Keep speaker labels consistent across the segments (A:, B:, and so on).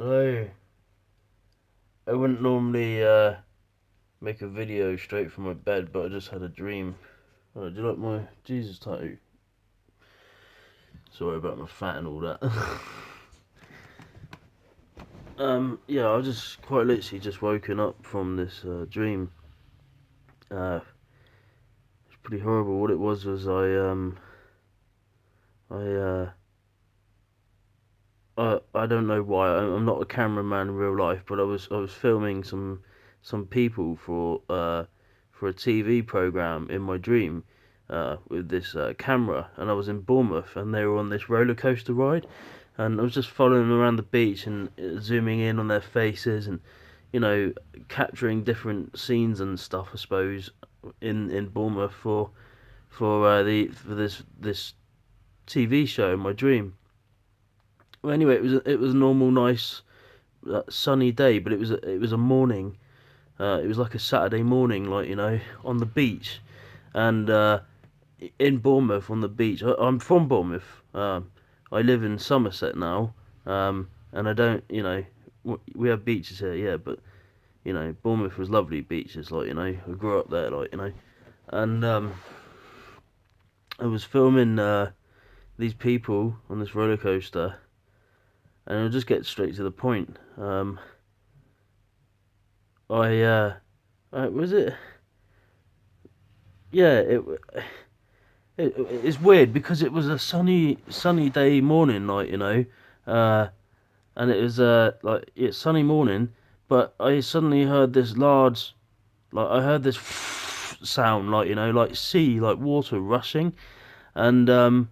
A: Hello. I wouldn't normally make a video straight from my bed, but I just had a dream. Do you like my Jesus tattoo? Sorry about my fat and all that. Yeah, I just quite literally just woken up from this dream. It's pretty horrible. What it was I I don't know why. I'm not a cameraman in real life, but I was filming some people for a TV program in my dream with this camera, and I was in Bournemouth, and they were on this roller coaster ride, and I was just following them around the beach and zooming in on their faces and capturing different scenes and stuff. I suppose in Bournemouth for this TV show in my dream. Well, anyway, it was a normal, nice, sunny day, but it was a morning. It was like a Saturday morning, like on the beach, and in Bournemouth on the beach. I'm from Bournemouth. I live in Somerset now, and I don't, we have beaches here, yeah, but Bournemouth was lovely beaches, like I grew up there, like and I was filming these people on this roller coaster, and I'll just get straight to the point. I was it? Yeah, it's weird because it was a sunny day morning, like uh, and it was like it's sunny morning, but I suddenly heard this large, like I heard this sound, like like sea, like water rushing, and I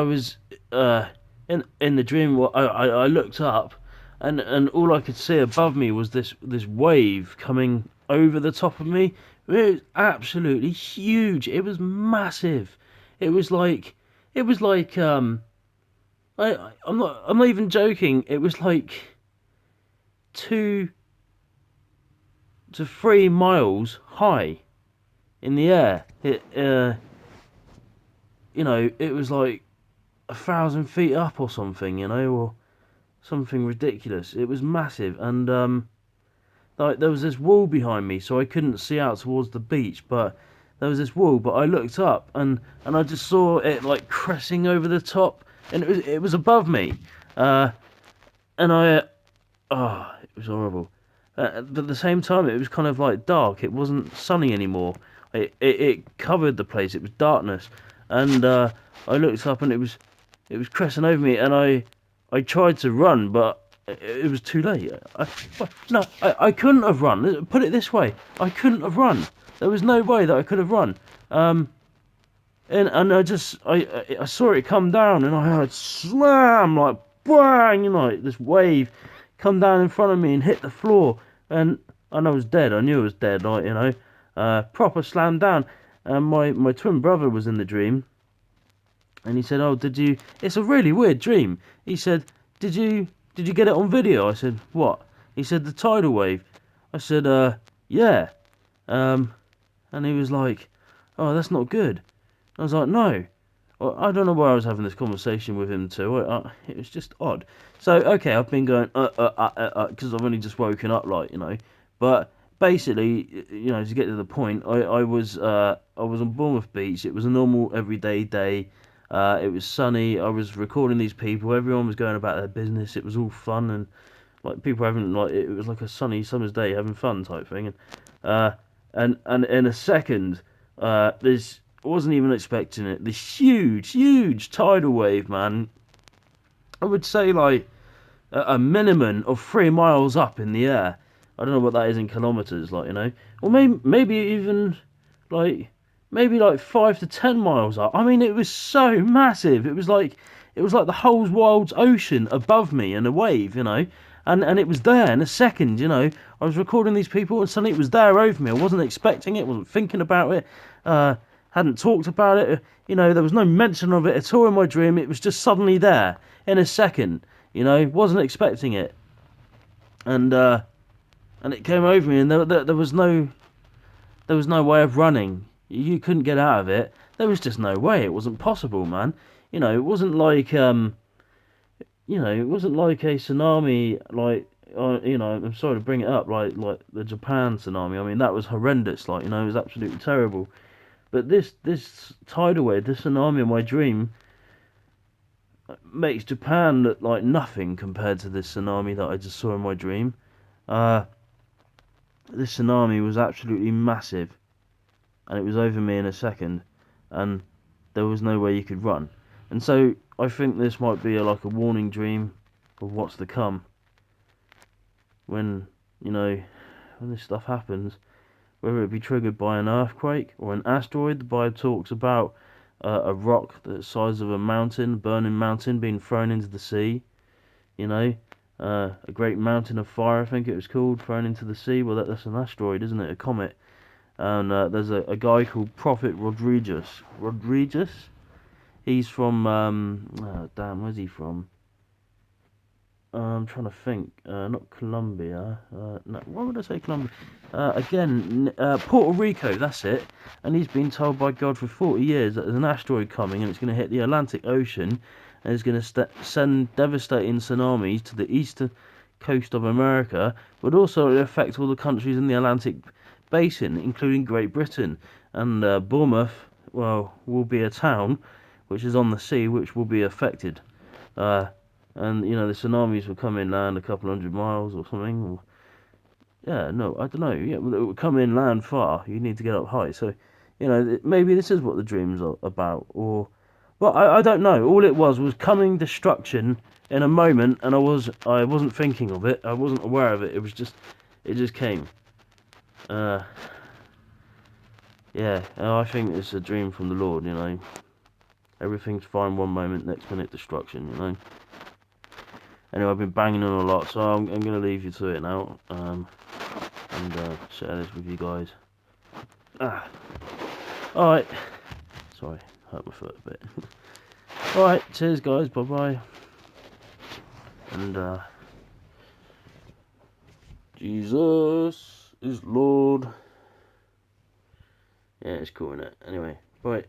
A: was in the dream. I looked up, and all I could see above me was this wave coming over the top of me. It was absolutely huge. It was massive. It was like I'm not even joking. It was like 2 to 3 miles high in the air. It was like 1,000 feet up or something, or something ridiculous. It was massive, and like there was this wall behind me, so I couldn't see out towards the beach. But there was this wall, but I looked up, and I just saw it like crashing over the top, and it was above me, uh, and it was horrible. But at the same time, it was kind of like dark. It wasn't sunny anymore. It covered the place. It was darkness, and I looked up, and it was crashing over me, and I tried to run, but it was too late. No, I couldn't have run. Put it this way, I couldn't have run. There was no way that I could have run. And I saw it come down, and I heard slam, like bang, like this wave come down in front of me and hit the floor, and I was dead. I knew I was dead, like proper slam down. And my twin brother was in the dream, and he said, "Oh, did you?" It's a really weird dream. He said, "Did you get it on video?" I said, "What?" He said, "The tidal wave." I said, "Yeah." Um, and he was like, "Oh, that's not good." I was like, "No." Well, I don't know why I was having this conversation with him too. It was just odd. So okay, I've been going because I've only just woken up, like But basically, to get to the point, I was on Bournemouth Beach. It was a normal everyday day. It was sunny. I was recording these people. Everyone was going about their business. It was all fun and like people having like it was like a sunny summer's day having fun type thing. Uh, and in a second, this I wasn't even expecting it. This huge tidal wave, man. I would say like a minimum of 3 miles up in the air. I don't know what that is in kilometers, like or maybe even like maybe like 5 to 10 miles up. I mean, it was so massive. It was like the whole world's ocean above me and a wave, and it was there in a second. I was recording these people and suddenly it was there over me. I wasn't expecting it. Wasn't thinking about it. Hadn't talked about it. There was no mention of it at all in my dream. It was just suddenly there in a second. Wasn't expecting it, and it came over me, and there was no way of running. You couldn't get out of it. There was just no way. It wasn't possible, man. It wasn't like you know, it wasn't like a tsunami, like, you know, I'm sorry to bring it up, like the Japan tsunami. I mean, that was horrendous, like, you know, it was absolutely terrible. But this tidal wave, this tsunami in my dream, makes Japan look like nothing compared to this tsunami that I just saw in my dream. Uh, this tsunami was absolutely massive, and it was over me in a second, and there was no way you could run. And so I think this might be like a warning dream of what's to come when, you know, when this stuff happens, whether it be triggered by an earthquake or an asteroid. The Bible talks about a rock the size of a mountain, burning mountain, being thrown into the sea. You know, a great mountain of fire, I think it was called, thrown into the sea. Well, that's an asteroid, isn't it? A comet. And there's a guy called Prophet Rodriguez. Rodriguez? He's from, oh, damn, where's he from? I'm trying to think. Not Colombia. No, why would I say Colombia? Puerto Rico, that's it. And he's been told by God for 40 years that there's an asteroid coming and it's going to hit the Atlantic Ocean and it's going to send devastating tsunamis to the eastern coast of America, but also affect all the countries in the Atlantic Basin, including Great Britain. And Bournemouth, well, will be a town which is on the sea, which will be affected. Uh, and you know the tsunamis will come inland a couple hundred miles or something. Or, yeah, no, I don't know. Yeah, well, it will come inland far. You need to get up high. So, you know, maybe this is what the dreams are about. Or, well, I don't know. All it was coming destruction in a moment, and I wasn't thinking of it. I wasn't aware of it. It just came. Uh, yeah, I think it's a dream from the Lord. You know, everything's fine one moment, next minute destruction. You know. Anyway, I've been banging on a lot, so I'm going to leave you to it now, and share this with you guys. Alright. Sorry, hurt my foot a bit. Alright, cheers guys, bye bye. And, Jesus is Lord. Yeah, it's cool, innit? Anyway, bye.